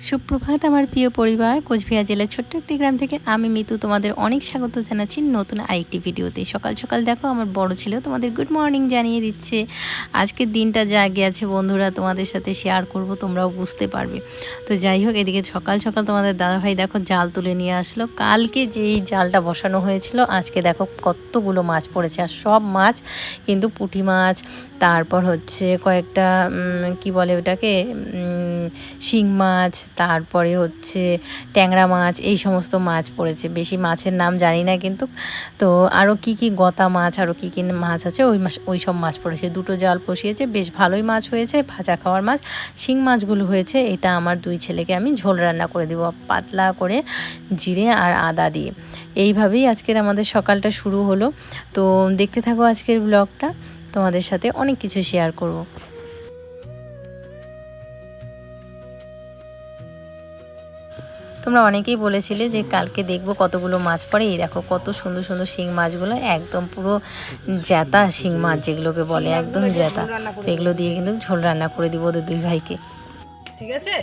সুপ্রভাত আমার প্রিয় পরিবার, কোচবিহার জেলার ছোট্ট একটি গ্রাম থেকে আমি মিতু তোমাদের অনেক স্বাগত জানাচ্ছি নতুন আরেকটি ভিডিওতে। সকাল সকাল দেখো আমার বড় ছেলেও তোমাদের গুড মর্নিং জানিয়ে দিচ্ছে। আজকের দিনটা যা গেছে বন্ধুরা তোমাদের সাথে শেয়ার করব, তোমরাও বুঝতে পারবে। তো যাই হোক, এদিকে সকাল সকাল তোমাদের দাদাভাই দেখো জাল তুলে নিয়ে আসলো। কালকে যেই জালটা বসানো হয়েছিল আজকে দেখো কতগুলো মাছ পড়েছে, আর সব মাছ কিন্তু পুঁটি মাছ, তারপর হচ্ছে কয়েকটা কি বলে ওটাকে শিং মাছ, তারপরে হচ্ছে ট্যাংরা মাছ, এই সমস্ত মাছ পড়েছে। বেশি মাছের নাম জানি না কিন্তু। তো আরও কি গতা মাছ, আরও কি মাছ আছে, ওই সব মাছ পড়েছে। দুটো জাল বসিয়েছে, বেশ ভালোই মাছ হয়েছে, ভাজা খাওয়ার মাছ। শিং মাছগুলো হয়েছে, এটা আমার দুই ছেলেকে আমি ঝোল রান্না করে দেবো পাতলা করে জিরে আর আদা দিয়ে। এইভাবেই আজকের আমাদের সকালটা শুরু হলো। তো দেখতে থাকো আজকের ব্লগটা, তোমাদের সাথে অনেক কিছু শেয়ার করব। তোমরা অনেকেই বলেছিলে যে কালকে দেখবো কতগুলো মাছ পড়ে। এই দেখো কত সুন্দর সুন্দর শিং মাছগুলো, একদম পুরো জ্যাতা শিং মাছ যেগুলোকে বলে, একদম জ্যাতা। এগুলো দিয়ে কিন্তু ঝোল রান্না করে দিব ওদের দুই ভাইকে। ঠিক আছে।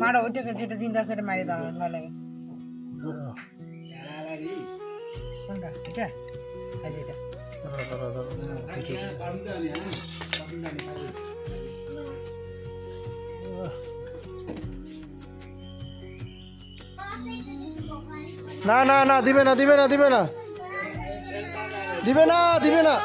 মারো ওইটাকে, যেটা চিন্তা সেটা মারি দাও, ভালো লাগে। কোনটা এটা? এটা না না না, দিবে না দিবে না দিবে না দিবে না দিবে না।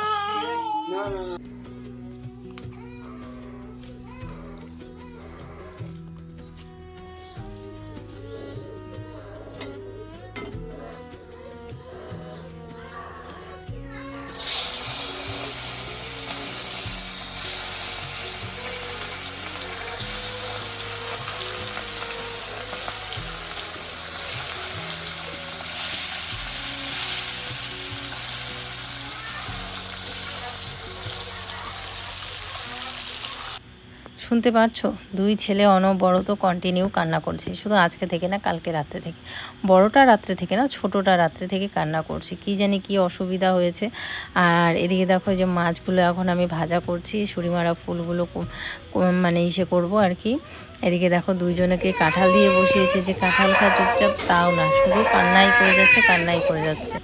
শুনতে পারছো, দুই ছেলে অনবরত কন্টিনিউ কান্না করছে। শুধু আজকে থেকে না, কালকে রাত্রে থেকে। বড়টা রাত্রে থেকে না, ছোটোটা রাত্রে থেকে কান্না করছে। কি জানি কি অসুবিধা হয়েছে। আর এদিকে দেখো যে মাছগুলো এখন আমি ভাজা করছি, ছুরিমারা ফুলগুলো মানে ইসে করবো আর কি। এদিকে দেখো দুইজনকে কাঁঠাল দিয়ে বসিয়েছে, যে কাঁঠাল খা চুপচাপ, তাও না, শুধু কান্নাই করে যাচ্ছে, কান্নাই করে যাচ্ছে।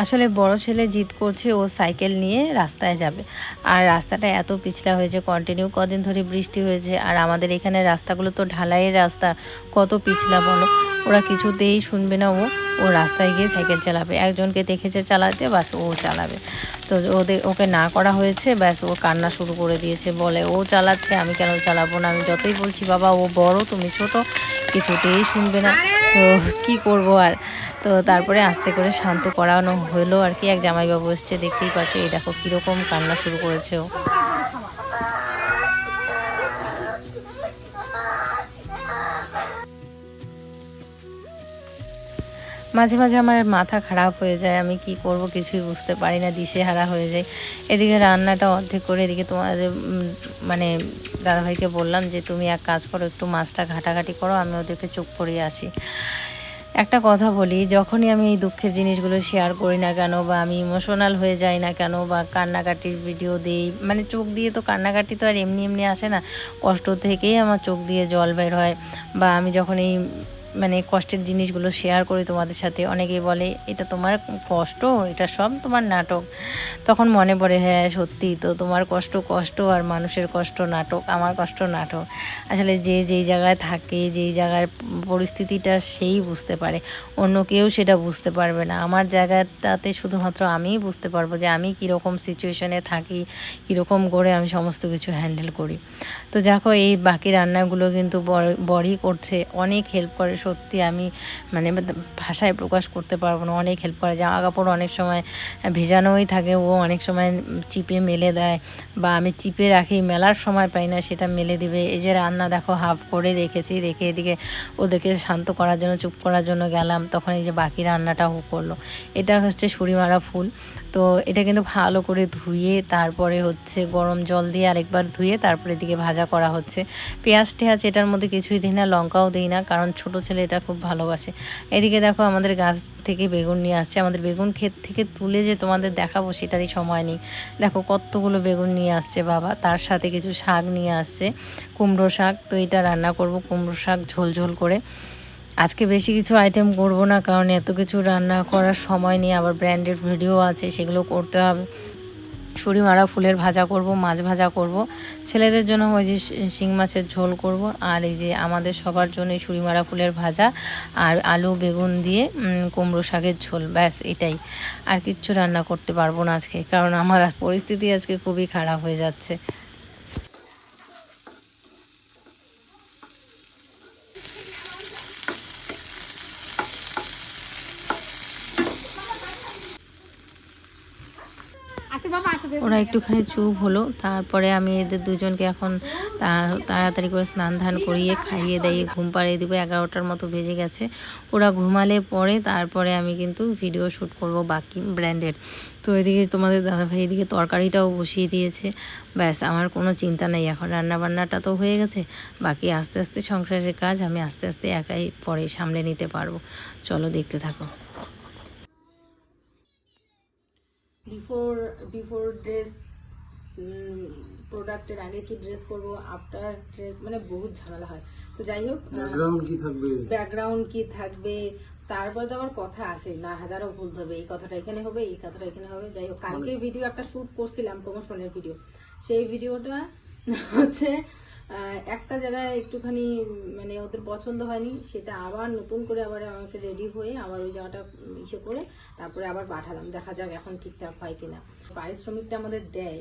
আসলে বড় ছেলে জিদ করছে, ও সাইকেল নিয়ে রাস্তায় যাবে। আর রাস্তাটা এত পিছলা হয়েছে, কন্টিনিউ কদিন ধরে বৃষ্টি হয়েছে। আর আমাদের এখানে রাস্তাগুলো তো ঢালাইয়ের রাস্তা, কত পিছলা বলো। ওরা কিছুতেই শুনবে না, ও রাস্তায় গিয়ে সাইকেল চালাবে। একজনকে দেখেছে চালাতে, ব্যাস ও চালাবে। তো ওকে না করা হয়েছে, ব্যাস ও কান্না শুরু করে দিয়েছে। বলে ও চালাচ্ছে, আমি কেন চালাবো না? আমি যতই বলছি বাবা ও বড়, তুমি ছোট, কিছুতেই শুনবে না। তো কি করব আর। তো তারপরে আস্তে করে শান্ত করানো হলো আর কি। এক জামাইবাবু এসছে, দেখতেই পাচ্ছ। এই দেখো কীরকম কান্না শুরু করেছে ও। মাঝে মাঝে আমার মাথা খারাপ হয়ে যায়, আমি কি করব কিছুই বুঝতে পারি না, দিশেহারা হয়ে যায়। এদিকে রান্নাটা অর্ধেক করে, এদিকে তোমাদের মানে দাদাভাইকে বললাম যে তুমি এক কাজ করো, একটু মাছটা ঘাটাঘাটি করো, আমি ওদেরকে চুপ করিয়ে আসি। একটা কথা বলি, যখনই আমি এই দুঃখের জিনিসগুলো শেয়ার করি না কেন, বা আমি ইমোশনাল হয়ে যাই না কেন, বা কান্নাকাটির ভিডিও দিই, মানে চোখ দিয়ে তো কান্নাকাটি তো আর এমনি এমনি আসে না, কষ্ট থেকেই আমার চোখ দিয়ে জল বের হয়। বা আমি যখন এই মানে কষ্টের জিনিসগুলো শেয়ার করি তোমাদের সাথে, অনেকেই বলে এটা তোমার কষ্ট, এটা সব তোমার নাটক। তখন মনে পড়ে, হ্যাঁ সত্যি তো, তোমার কষ্ট কষ্ট, আর মানুষের কষ্ট নাটক, আমার কষ্ট নাটক। আসলে যে যেই জায়গায় থাকে, যেই জায়গার পরিস্থিতিটা সেই বুঝতে পারে, অন্য কেউ সেটা বুঝতে পারবে না। আমার জায়গাটাতে শুধুমাত্র আমিই বুঝতে পারবো যে আমি কীরকম সিচুয়েশনে থাকি, কীরকম করে আমি সমস্ত কিছু হ্যান্ডেল করি। তো দেখো এই বাকি রান্নাগুলো কিন্তু বড়ই করছে, অনেক হেল্প করে, সত্যি আমি মানে ভাষায় প্রকাশ করতে পারবো না, অনেক হেল্প করে। জামা কাপড় অনেক সময় ভেজানোই থাকে, ও অনেক সময় চিপে মেলে দেয়, বা আমি চিপে রাখি, মেলার সময় পাই না, সেটা মেলে দিবে। এই যে রান্না দেখো হাফ করে রেখেছি, রেখে এদিকে ওদেরকে শান্ত করার জন্য, চুপ করার জন্য গেলাম, তখন এই যে বাকি রান্নাটা করলো। এটা হচ্ছে ছুরিমারা ফুল। তো এটা কিন্তু ভালো করে ধুয়ে তারপরে হচ্ছে গরম জল দিয়ে আরেকবার ধুয়ে তারপরে এদিকে ভাজা করা হচ্ছে। পেঁয়াজ টেয়াজ এটার মধ্যে কিছুই দিই না, লঙ্কাও দিই না, কারণ ছোট ছেলে এটা খুব ভালোবাসে। এদিকে দেখো আমাদের গাছ থেকে বেগুন নিয়ে আসছে, আমাদের বেগুন ক্ষেত থেকে তুলে যে তোমাদের দেখাবো সেটারই সময় নেই। দেখো কতগুলো বেগুন নিয়ে আসছে বাবা, তার সাথে কিছু শাক নিয়ে আসছে, কুমড়ো শাক। তো এটা রান্না করব কুমড়ো শাক ঝোল ঝোল করে। আজকে বেশি কিছু আইটেম করব না, কারণ এত কিছু রান্না করার সময় নেই, আবার ব্র্যান্ডেড ভিডিও আছে সেগুলো করতে হবে। ছুরিমারা ফুলের ভাজা করব, মাছ ভাজা করব, ছেলেদের জন্য ওই যে শিং মাছের ঝোল করব, আর এই যে আমাদের সবার জন্য ছুরিমারা ফুলের ভাজা আর আলু বেগুন দিয়ে কুমড়ো শাকের ঝোল, ব্যাস এটাই। আর কিচ্ছু রান্না করতে পারবো না আজকে, কারণ আমার পরিস্থিতি আজকে খুবই খারাপ হয়ে যাচ্ছে। ওরা একটুখানি চুপ হলো, তারপরে আমি এদের দুজনকে এখন তাড়াতাড়ি করে স্নান ধান করিয়ে খাইয়ে দাইয়ে ঘুম পাড়িয়ে দেবো। 11টার মতো বেজে গেছে। ওরা ঘুমালে পরে তারপরে আমি কিন্তু ভিডিও শ্যুট করব বাকি ব্র্যান্ডের। তো এদিকে তোমাদের দাদাভাই এদিকে তরকারিটাও বসিয়ে দিয়েছে। ব্যাস আমার কোনো চিন্তা নেই, এখন রান্নাবান্নাটা তো হয়ে গেছে, বাকি আস্তে আস্তে সংসারের কাজ আমি আস্তে আস্তে একাই পরে সামলে নিতে পারবো। চলো দেখতে থাকো। বিফোর ড্রেস, প্রোডাক্টের আগে কি ড্রেস করবো, আফটার ড্রেস, মানে বহুত ঝামেলা হয়। তো যাই হোক, ব্যাকগ্রাউন্ড কি থাকবে, তারপরে তো আবার কথা আসে না, হাজারো ভুল হবে, এই কথাটা এখানে হবে, এই কথাটা এখানে হবে। যাই হোক, কালকে ভিডিও একটা শুট করছিলাম, প্রমোশনের ভিডিও। সেই ভিডিওটা হচ্ছে একটা জায়গায় একটুখানি মানে ওদের পছন্দ হয়নি, সেটা আবার নতুন করে আবার আমাকে রেডি হয়ে আবার ওই জায়গাটা ইসে করে তারপরে আবার পাঠালাম। দেখা যাক এখন ঠিকঠাক হয় কিনা। পারিশ্রমিকটা আমাদের দেয়,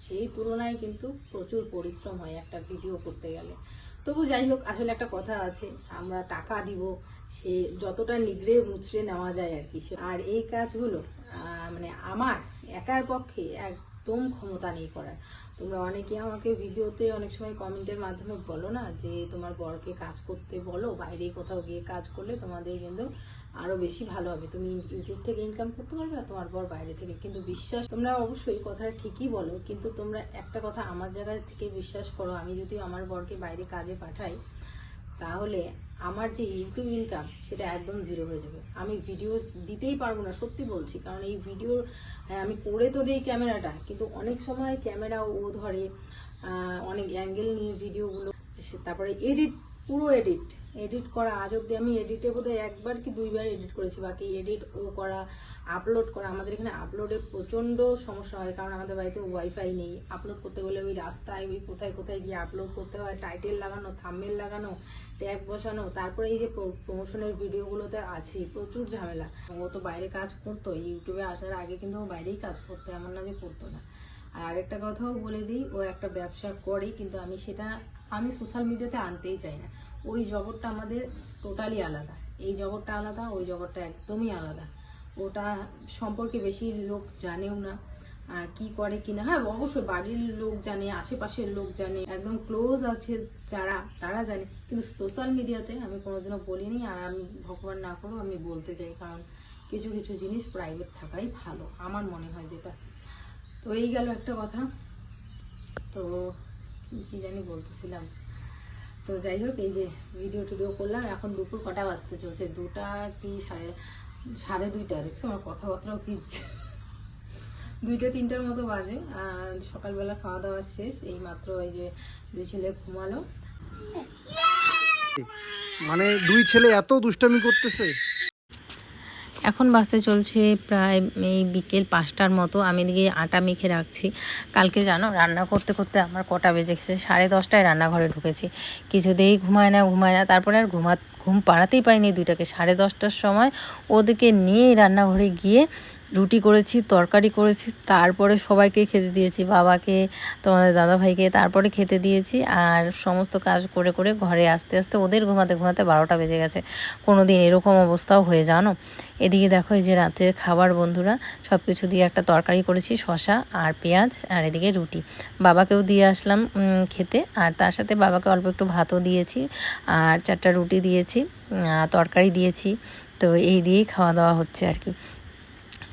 সেই তুলনায় কিন্তু প্রচুর পরিশ্রম হয় একটা ভিডিও করতে গেলে। তবু যাই হোক, আসলে একটা কথা আছে, আমরা টাকা দিব, সে যতটা নিগড়ে মুচড়ে নেওয়া যায় আর কি। আর এই কাজগুলো মানে আমার একার পক্ষে একদম ক্ষমতা নেই করার। তোমরা অনেকে আমাকে ভিডিওতে অনেক সময় কমেন্টের মাধ্যমে বলো না যে তোমার বরকে কাজ করতে বলো, বাইরে কোথাও গিয়ে কাজ করলে তোমাদের কিন্তু আরো বেশি ভালো হবে, তুমি ইউটিউব থেকে ইনকাম করতে পারবে আর তোমার বর বাইরে থেকে। কিন্তু বিশ্বাস, তোমরা অবশ্যই কথাটা ঠিকই বলো, কিন্তু তোমরা একটা কথা আমার জায়গা থেকে বিশ্বাস করো, আমি যদি আমার বরকে বাইরে কাজে পাঠাই তাহলে আমার যে ইউটিউব ইনকাম সেটা একদম জিরো হয়ে যাবে। আমি ভিডিও দিতেই পারবো না, সত্যি বলছি। কারণ এই ভিডিও আমি করে তো দিই ক্যামেরাটা, কিন্তু অনেক সময় ক্যামেরা ও ধরে, অনেক অ্যাঙ্গেল নিয়ে ভিডিওগুলো, তারপরে এডিট, পুরো এডিট করা। আজ অব্দি আমি এডিটে বোধহয় একবার কি দুইবার এডিট করেছি, বাকি এডিট ও করা, আপলোড করা। আমাদের এখানে আপলোডে প্রচণ্ড সমস্যা হয়, কারণ আমাদের বাড়িতে ওয়াইফাই নেই। আপলোড করতে গেলে ওই রাস্তায় ওই কোথায় কোথায় গিয়ে আপলোড করতে হয়, টাইটেল লাগানো, থাম্বনেল লাগানো, ট্যাগ বসানো, তারপরে এই যে প্রমোশনের ভিডিওগুলোতে আছে প্রচুর ঝামেলা। ও তো বাইরে কাজ করতো, ইউটিউবে আসার আগে কিন্তু ও বাইরেই কাজ করতো, এমন না যে করতো না। আর আরেকটা কথাও বলে দিই, ও একটা ব্যবসা করে, কিন্তু আমি সোশ্যাল মিডিয়াতে আনতেই চাই না। ওই জগৎটা আমাদের টোটালি আলাদা, এই জগৎটা আলাদা, ওই জগৎটা একদমই আলাদা। ওটা সম্পর্কে বেশি লোক জানেও না, কি করে কিনা। হ্যাঁ, অবশ্যই বাড়ির লোক জানে, আশেপাশের লোক জানে, একদম ক্লোজ আছে যারা, তারা জানে, কিন্তু সোশ্যাল মিডিয়াতে আমি কোনোদিনও বলিনি। আর আমি ভগবান না করো আমি বলতে চাই, কারণ কিছু কিছু জিনিস প্রাইভেট থাকাই ভালো, আমার মনে হয় যেটা। তো এই গেল একটা কথা। তো কি জানি বলতেছিলাম। তো যাই হোক, এই যে ভিডিও টিডিও করলাম। এখন দুপুর কটা বাজতে চলছে, 2টা কি সাড়ে 2টা। দেখছো আমার কথাবার্তাও কি 2টা 3টার মতো বাজে। সকালবেলা খাওয়া দাওয়া শেষ, এই মাত্র এই যে দুই ছেলে ঘুমালো। মানে দুই ছেলে এত দুষ্টামি করতেছে। এখন বাজতে চলছে প্রায় এই বিকেল 5টার মতো। আমি এদিকে আটা মেখে রাখছি। কালকে জানো রান্না করতে করতে আমার কটা বেজে গেছে, 10:30টায় রান্নাঘরে ঢুকেছি। কিছুতেই ঘুমায় না। তারপরে আর ঘুম পাড়াতেই পাইনি দুইটাকে। 10:30টার সময় ওদেরকে নিয়ে রান্নাঘরে গিয়ে রুটি করেছি, তরকারি করেছি, তারপরে সবাইকে খেতে দিয়েছি, বাবাকে, তোমাদের দাদাভাইকে, তারপরে খেতে দিয়েছি। আর সমস্ত কাজ করে করে ঘরে আস্তে আস্তে ওদের ঘুমাতে ঘুমাতে 12টা বেজে গেছে। কোনো দিন এরকম অবস্থাও হয়ে জানো। এদিকে দেখো এই যে রাতের খাবার বন্ধুরা, সব কিছু দিয়ে একটা তরকারি করেছি, শসা আর পেঁয়াজ, আর এদিকে রুটি। বাবাকেও দিয়ে আসলাম খেতে, আর তার সাথে বাবাকে অল্প একটু ভাতও দিয়েছি, আর 4টা রুটি দিয়েছি, তরকারি দিয়েছি। তো এই দিয়েই খাওয়া দাওয়া হচ্ছে আর কি।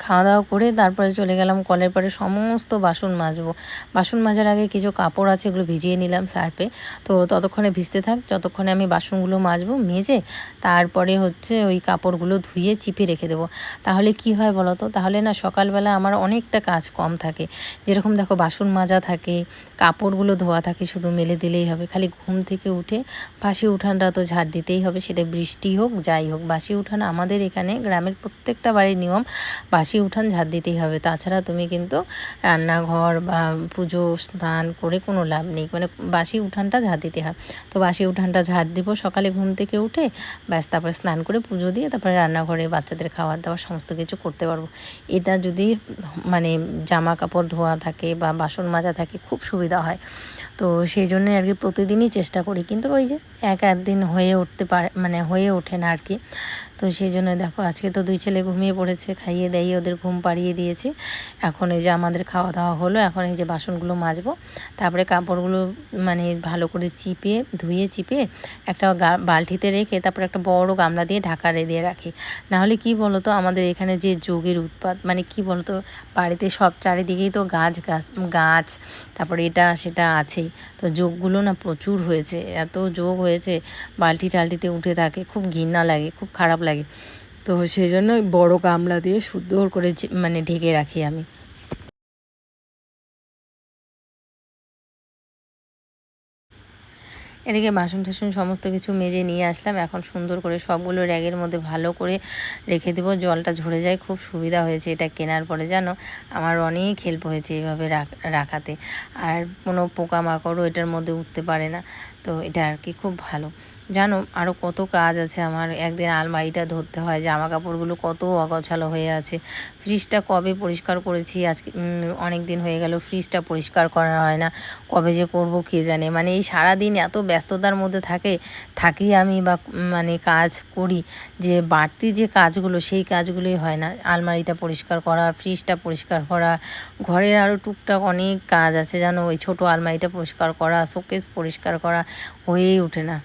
খাওয়া দাওয়া করে তারপরে চলে গেলাম কলের পাড়ে সমস্ত বাসন মাজবো। বাসন মাজার আগে কিছু কাপড় আছে, এগুলো ভিজিয়ে নিলাম সার্ফে। তো ততক্ষণে ভিজতে থাক, যতক্ষণে আমি বাসনগুলো মাজবো, মেজে তারপরে হচ্ছে ওই কাপড়গুলো ধুয়ে চিপে রেখে দেবো। তাহলে কি হয় বলো তো, তাহলে না সকালবেলা আমার অনেকটা কাজ কম থাকে। যেরকম দেখো বাসন মাজা থাকে, কাপড়গুলো ধোয়া থাকে, শুধু মেলে দিলেই হবে। খালি ঘুম থেকে উঠে বাসি উঠানটা তো ঝাড় দিতেই হবে, সেটা বৃষ্টি হোক যাই হোক। বাসি উঠান আমাদের এখানে গ্রামের প্রত্যেকটা বাড়ির নিয়ম, বাসি উঠান ঝাড় দিতেই হবে। তাছাড়া তুমি কিন্তু রান্নাঘর বা পুজো স্নান করে কোনো লাভ নেই, মানে বাসি উঠানটা ঝাড় দিতে হয়। তো বাসি উঠানটা ঝাড় দিব সকালে ঘুম থেকে উঠে, ব্যাস তারপরে স্নান করে পুজো দিয়ে তারপরে রান্নাঘরে বাচ্চাদের খাবার দাবার সমস্ত কিছু করতে পারবো। এটা যদি মানে জামা কাপড় ধোয়া থাকে বা বাসন মাজা থাকে খুব সুবিধা হয়। তো সেই জন্যই আর কি প্রতিদিনই চেষ্টা করি, কিন্তু ওই যে এক দিন হয়ে উঠতে পারে, মানে হয়ে ওঠে না আর কি। তো সেই জন্য দেখো আজকে তো 2 ছেলে ঘুমিয়ে পড়েছে, খাইয়ে দাইয়ে ওদের ঘুম পাড়িয়ে দিয়েছি। এখন এই যে আমাদের খাওয়া দাওয়া হলো, এখন এই যে বাসনগুলো মাজবো, তারপরে কাপড়গুলো মানে ভালো করে চিপে ধুয়ে চিপে একটা বালতিতে রেখে তারপরে একটা বড় গামলা দিয়ে ঢাকা দিয়ে রাখি। নাহলে কি বলো তো, আমাদের এখানে যে যোগের উৎপাত, মানে কি বলো তো, বাড়িতে সব চারিদিকেই তো গাছ গাছ গাছ, তারপরে এটা সেটা আছেই। তো যোগগুলো না প্রচুর হয়েছে, এত যোগ হয়েছে, বালতি টালতিতে উঠে থাকে, খুব ঘৃণা লাগে, খুব খারাপ লাগে। তো সেই জন্য বড় গামলা দিয়ে সুন্দর করে মানে ঢেকে রাখি আমি। এদিকে বাসন টাসন সমস্ত কিছু মেজে নিয়ে আসলাম, এখন সুন্দর করে সবগুলো র্যাগের মধ্যে ভালো করে রেখে দেবো, জলটা ঝরে যায়। খুব সুবিধা হয়েছে এটা কেনার পরে, জানো আমার অনেক হেল্প হয়েছে এইভাবে রাখাতে। আর কোনো পোকামাকড়ও এটার মধ্যে উঠতে পারে না, তো এটা আর কি খুব ভালো। জানো আরও কত কাজ আছে আমার, একদিন আলমারিটা ধরতে হয়, জামা কাপড়গুলো কত অগোছালো হয়ে আছে। ফ্রিজটা কবে পরিষ্কার করেছি, আজকে অনেক দিন হয়ে গেল ফ্রিজটা পরিষ্কার করা হয় না, কবে যে করব কে জানে। মানে এই সারাদিন এত ব্যস্ততার মধ্যে থাকি আমি, বা মানে কাজ করি, যে বাড়তি যে কাজগুলো সেই কাজগুলোই হয় না। আলমারিটা পরিষ্কার করা, ফ্রিজটা পরিষ্কার করা, ঘরের আরও টুকটাক অনেক কাজ আছে জানো, ওই ছোটো আলমারিটা পরিষ্কার করা, শোকেস পরিষ্কার করা হয়েই ওঠে না।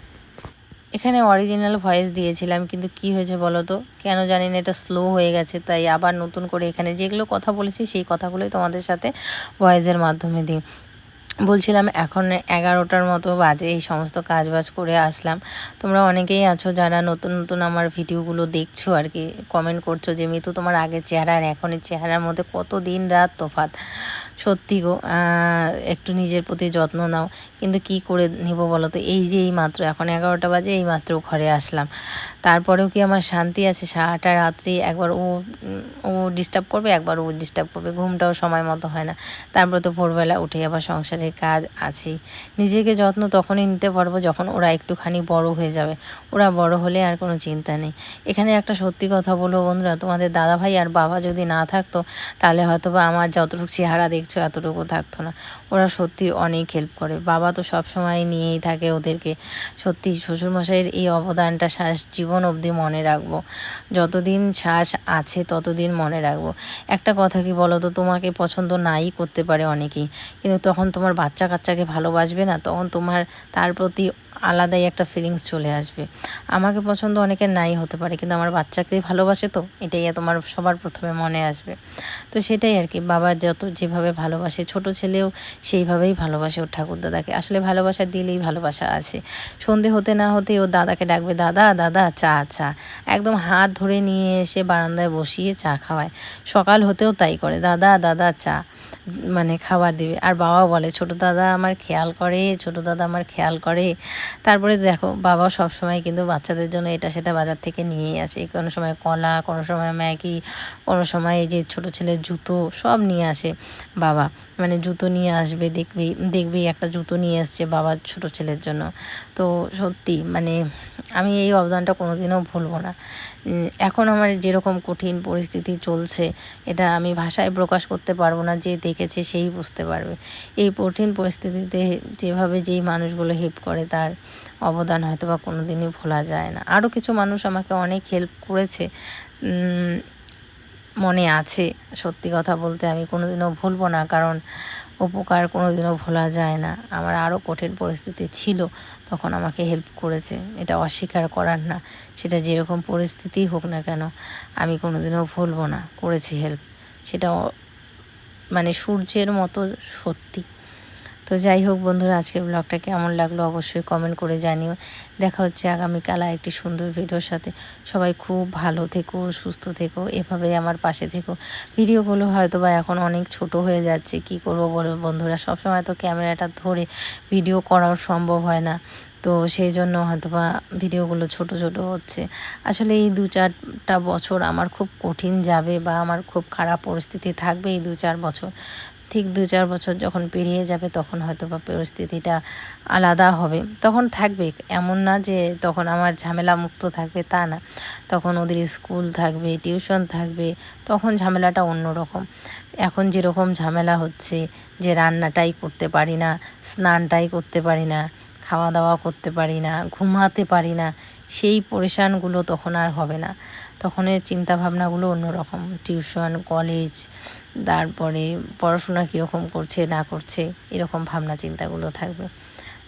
এখানে অরিজিনাল ভয়েস দিয়েছিলাম, কিন্তু কি হয়েছে বলো তো, কেন জানি না এটা স্লো হয়ে গেছে, তাই আবার নতুন করে এখানে যেগুলো কথা বলেছি সেই কথাগুলোই তোমাদের সাথে ভয়েসের মাধ্যমে দিই। বলছিলাম এখন 11টার মতো বাজে, এই সমস্ত কাজ বাজ করে আসলাম। তোমরা অনেকেই আছো যারা নতুন নতুন আমার ভিডিওগুলো দেখছো আর কি, কমেন্ট করছো যে মিতু তোমার আগের চেহারা আর এখনের চেহারার মধ্যে কত দিন রাত তফাৎ। সত্যি গো, একটু নিজের প্রতি যত্ন নাও। কিন্তু কি করে নিব বলো তো, এই যে এই মাত্র এখন 11টা বাজে, এই মাত্র ঘরে আসলাম, তারপরেও কি আমার শান্তি আছে? সারাটা রাত্রি একবার ও ডিস্টার্ব করবে, একবার ও ডিস্টার্ব করবে, ঘুমটাও সময় মতো হয় না। তারপর তো ভোরবেলা উঠে আবার সংসারের কাজ আছেই। নিজেকে যত্ন তখনই নিতে পারবো যখন ওরা একটুখানি বড় হয়ে যাবে। ওরা বড় হলে আর কোনো চিন্তা নেই। এখানে একটা সত্যি কথা বলবো বন্ধুরা, তোমাদের দাদাভাই আর বাবা যদি না থাকতো, তাহলে হয়তো বা আমার যতটুকু চেহারা দেখছো এতটুকু থাকতো না। ওরা সত্যি অনেক হেল্প করে, বাবা তো সব সময় নিয়েই থাকে ওদেরকে। সত্যি শ্বশুরমশাইয়ের এই অবদানটা জীবন অবধি মনে রাখবো, যতদিন শ্বাস আছে ততদিন মনে রাখবো। একটা কথা কি বলো তো, তোমাকে পছন্দ নাই করতে পারে অনেকেই, কিন্তু তখন তোমার বাচ্চা কাচ্চাকে ভালোবাসবে না, তখন তোমার তার প্রতি আলাদাই একটা ফিলিংস চলে আসবে। আমাকে পছন্দ অনেকের নাই হতে পারে, কিন্তু আমার বাচ্চাকেই ভালোবাসে, তো এটাই তোমার সবার প্রথমে মনে আসবে। তো সেটাই আর কি, বাবা যেভাবে ভালোবাসে, ছোট ছেলেও সেইভাবেই ভালোবাসে ওর ঠাকুরদাদাকে। আসলে ভালোবাসা দিলেই ভালোবাসা আছে। সন্ধে হতে না হতেই ওর দাদাকে ডাকবে, দাদা দাদা চা চা, একদম হাত ধরে নিয়ে এসে বারান্দায় বসিয়ে চা খাওয়ায়। সকাল হতেও তাই করে, দাদা দাদা চা, মানে খাবার দিবে। আর বাবাও বলে ছোটো দাদা আমার খেয়াল করে, ছোটো দাদা আমার খেয়াল করে। তারপরে দেখো বাবা সবসময় কিন্তু বাচ্চাদের জন্য এটা সেটা বাজার থেকে নিয়েই আসে, কোনো সময় কলা, কোনো সময় ম্যাগি, কোনো সময় এই যে ছোটো ছেলের জুতো সব নিয়ে আসে বাবা। মানে জুতো নিয়ে আসবে, দেখবি একটা জুতো নিয়ে আসছে বাবার ছোটো ছেলের জন্য। তো সত্যি মানে আমি এই অবদানটা কোনোদিনও ভুলবো না। এখন আমার যেরকম কঠিন পরিস্থিতি চলছে, এটা আমি ভাষায় প্রকাশ করতে পারবো না, যে দেখেছে সেই বুঝতে পারবে। এই কঠিন পরিস্থিতিতে যেভাবে যেই মানুষগুলো হেল্প করে, তার অবদান হয়তো বা কোনো দিনই ভোলা যায় না। আরও কিছু মানুষ আমাকে অনেক হেল্প করেছে, মনে আছে। সত্যি কথা বলতে আমি কোনোদিনও ভুলবো না, কারণ উপকার কোনোদিনও ভোলা যায় না। আমার আরও কঠিন পরিস্থিতি ছিল, তখন আমাকে হেল্প করেছে, এটা অস্বীকার করার না। সেটা যেরকম পরিস্থিতিই হোক না কেন, আমি কোনোদিনও ভুলবো না, করেছি হেল্প। সেটা মানে সূর্যের মতো সত্যি। তো যাই হোক বন্ধুরা, আজকের ব্লগটা কেমন লাগলো অবশ্যই কমেন্ট করে জানিও। দেখা হচ্ছে আগামীকাল আরেকটি সুন্দর ভিডিওর সাথে। সবাই খুব ভালো থেকো, সুস্থ থেকো, এভাবেই আমার পাশে থেকো। ভিডিওগুলো হয়তো বা এখন অনেক ছোট হয়ে যাচ্ছে, কি করব বলো বন্ধুরা, সবসময় তো ক্যামেরাটা ধরে ভিডিও করাও সম্ভব হয় না। তো সেই জন্য হয়তো বা ভিডিওগুলো ছোট ছোট হচ্ছে। আসলে এই 2-4টা বছর আমার খুব কঠিন যাবে, বা আমার খুব খারাপ পরিস্থিতি থাকবে এই 2-4 বছর। ঠিক 2-4 বছর যখন পেরিয়ে যাবে, তখন হয়তো বা পরিস্থিতিটা আলাদা হবে। তখন থাকবে, এমন না যে তখন আমার ঝামেলা মুক্ত থাকবে, তা না। তখন ওদের স্কুল থাকবে, টিউশন থাকবে, তখন ঝামেলাটা অন্যরকম। এখন যেরকম ঝামেলা হচ্ছে, যে রান্নাটাই করতে পারি না, স্নানটাই করতে পারি না, খাওয়া দাওয়া করতে পারি না, ঘুমাতে পারি না, সেই পরেশানগুলো তখন আর হবে না। তখনের চিন্তাভাবনাগুলো অন্যরকম। টিউশন, কলেজ, তারপরে পড়াশোনা কীরকম করছে না করছে, এরকম ভাবনা চিন্তাগুলো থাকবে,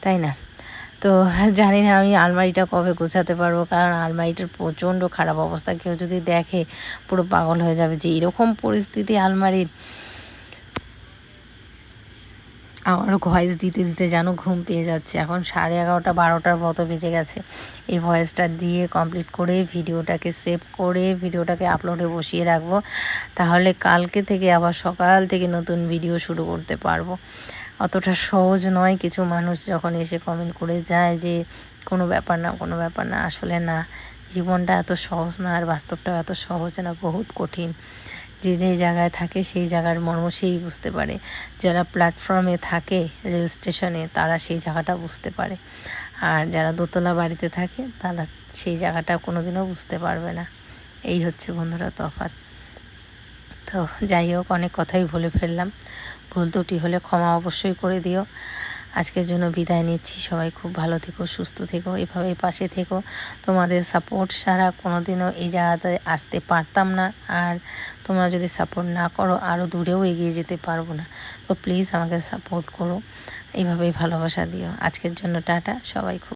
তাই না? তো জানি না আমি আলমারিটা কবে গোছাতে পারবো, কারণ আলমারিটার প্রচণ্ড খারাপ অবস্থা। কেউ যদি দেখে পুরো পাগল হয়ে যাবে যে এরকম পরিস্থিতি আলমারির। আমারও ভয়েস দিতে দিতে যেন ঘুম পেয়ে যাচ্ছে। এখন 11:30 12টার মতো বেজে গেছে। এই ভয়েসটা দিয়ে কমপ্লিট করে ভিডিওটাকে সেভ করে ভিডিওটাকে আপলোডে বসিয়ে রাখবো। তাহলে কালকে থেকে আবার সকাল থেকে নতুন ভিডিও শুরু করতে পারবো। অতটা সহজ নয়। কিছু মানুষ যখন এসে কমেন্ট করে যায় যে কোনো ব্যাপার না, কোনো ব্যাপার না, আসলে না, জীবনটা এত সহজ না, আর বাস্তবটাও এত সহজ না, বহুত কঠিন। যে যেই জায়গায় থাকে সেই জায়গার মর্ম সেই বুঝতে পারে। যারা প্ল্যাটফর্মে থাকে রেল স্টেশনে, তারা সেই জায়গাটা বুঝতে পারে। আর যারা দোতলা বাড়িতে থাকে, তারা সেই জায়গাটা কোনোদিনও বুঝতে পারবে না। এই হচ্ছে বন্ধুরা তফাৎ। তো যাই হোক, অনেক কথাই বলে ফেললাম। ভুল ত্রুটি হলে ক্ষমা অবশ্যই করে দিও। আজকের জন্য বিদায় নিচ্ছি। সবাই খুব ভালো থেকো, সুস্থ থেকো, এভাবেই পাশে থেকো। তোমাদের সাপোর্ট ছাড়া কোনো দিনও এই জায়গাতে আসতে পারতাম না। আর তোমরা যদি সাপোর্ট না করো, আরও দূরেও এগিয়ে যেতে পারবো না। তো প্লিজ আমাকে সাপোর্ট করো, এইভাবেই ভালোবাসা দিও। আজকের জন্য টাটা, সবাই খুব